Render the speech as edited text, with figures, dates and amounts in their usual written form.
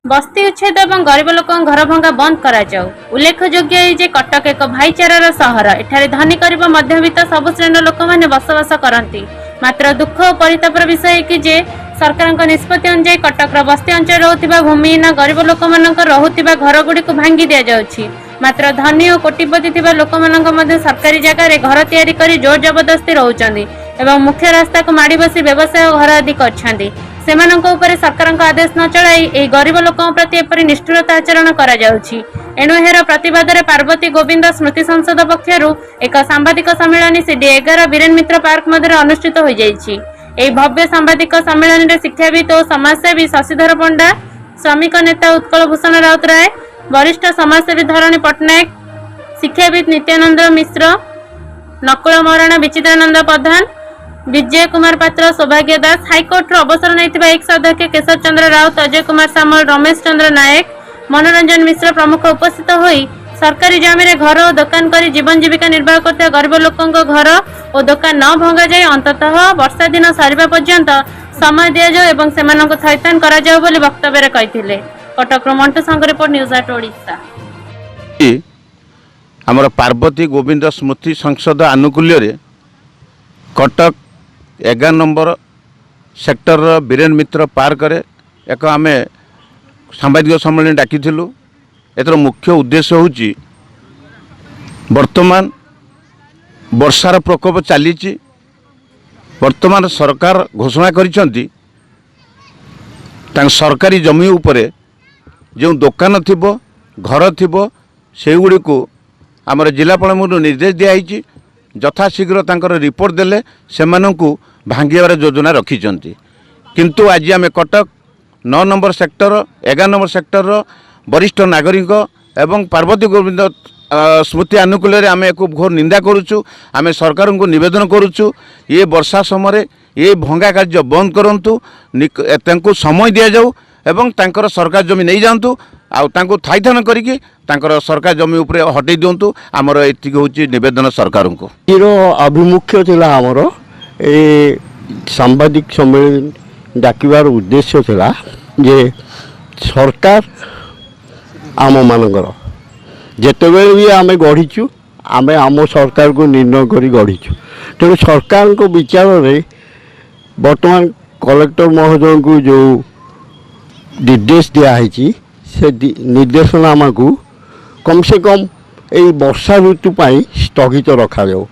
बस्ती उच्छेद और गरीब लोक घर भंगा बंद करा जाऊ। उल्लेखयोग्य जे कटक एक भाईचारार सहर। एठारे धनी गरीब मध्यवित्त सबु श्रेणीर लोक मैंने बसवास करती। मात्र दुख और परितापर विषय कि जे सरकार निष्पत्ति अनुसार कटक बस्ती अंचल रोहुथिबा भूमिहीन गरीब लोक रोहुथिबा घर गुड़िक भांगी दि जाउछि। मात्र धनी और कोटिपति थिबा लोक सरकारी जगह घर तैयारी करी जोर जबरदस्ती रोचंदी एवं मुख्य रास्ता को माड़ी बसी व्यवसाय घर आदि करछंदी। सेमानंक उपरे सरकार आदेश न चलाई ए गरीब लोकों प्रति एपरि निष्ठुरता आचरण करा जाउछि। एणु एहर प्रतिवाद में पार्वती गोविंद स्मृति संसद पक्षरु एक सांबादिक सम्मेलन सीडी 11 बीरेन मित्र पार्क मध्य अनुष्ठित हो जाइछि। एही भव्य सांबादिक सम्मेलन में शिक्षाविद और समाजसेवी शशिधर पंडा, श्रमिक नेता उत्कल भूषण राउतराय, वरिष्ठ समाजसेवी धरणी पट्टनायक, शिक्षाविद नित्यानंद मिश्र, नकुल महाराणा, विचित्रानंद प्रधान, विजय कुमार पात्र, सौभाग्य दास, हाईकोर्ट अवसर नहीं एक्स अध्यक्ष केशव चंद्र राउत, अजय कुमार सामल, रमेश चंद्र नायक, मनोरंजन मिश्र प्रमुख उपस्थित होई सरकारी जमी घर और दुकान कर जीवन जीविका निर्वाह करते गरीब लोकों घर और दुकान न भंगा जाए अंततः वर्षा दिन सरिबा पर्यंत समय दि जाए एवं सेमानंक थैथान करा जाओ बोली वक्तव्य कहिथिले। कटक मंटू संघ रिपोर्ट न्यूज 8 ओडिशा। हमर पार्वती गोविंद स्मृति संसद आनुकूल्य रे कटक 11 नंबर सेक्टर बीरेन मित्र पार्क रे एक आम सांबादिक सम्मेलन डाकिथिलु। एतर मुख्य उद्देश्य होची वर्तमान वर्षार प्रकोप चलीची। वर्तमान सरकार घोषणा करिसंती सरकारी जमी उपरे जो दुकान थिबो घर थिबो सेगुड़ी को आमर जिलापाल निर्देश दिखाई यथाशीघ्र तांकर रिपोर्ट देले सेमानंकु भांगिबार योजना रखिचंती। किंतु आज आम Cuttack 9 number sector 11 number sector वरिष्ठ नागरिक एवं पार्वती गोविंद स्मृति आनुकूल्य रे आम एक घोर निंदा करुचु। आम सरकार को निवेदन करुचु ये वर्षा समय ये भंगा कार्य बंद करंतु, तांको समय दिया जाऊ एवं तांकर सरकार जमी नहीं जातु आउ थाईथान करिकी तांकर सरकार जमी उपरे हटई दिंतु। आमर एति होची निवेदन सरकार को। अभिमुख्य थिला आमर ए सांबादिक सम्मेलन डाकिबार उद्देश्य थिला जे सरकार आम मानकर जेतेबेले भी आम गढ़ीचु आम आम सरकार को निर्णय करी गढ़ीचु। तेणु सरकार को विचार रे वर्तमान कलेक्टर महोदय को जो निर्देश दिखाई से निर्देशनामा को कम से कम यही वर्षा ऋतु स्थगित रखा जाओ।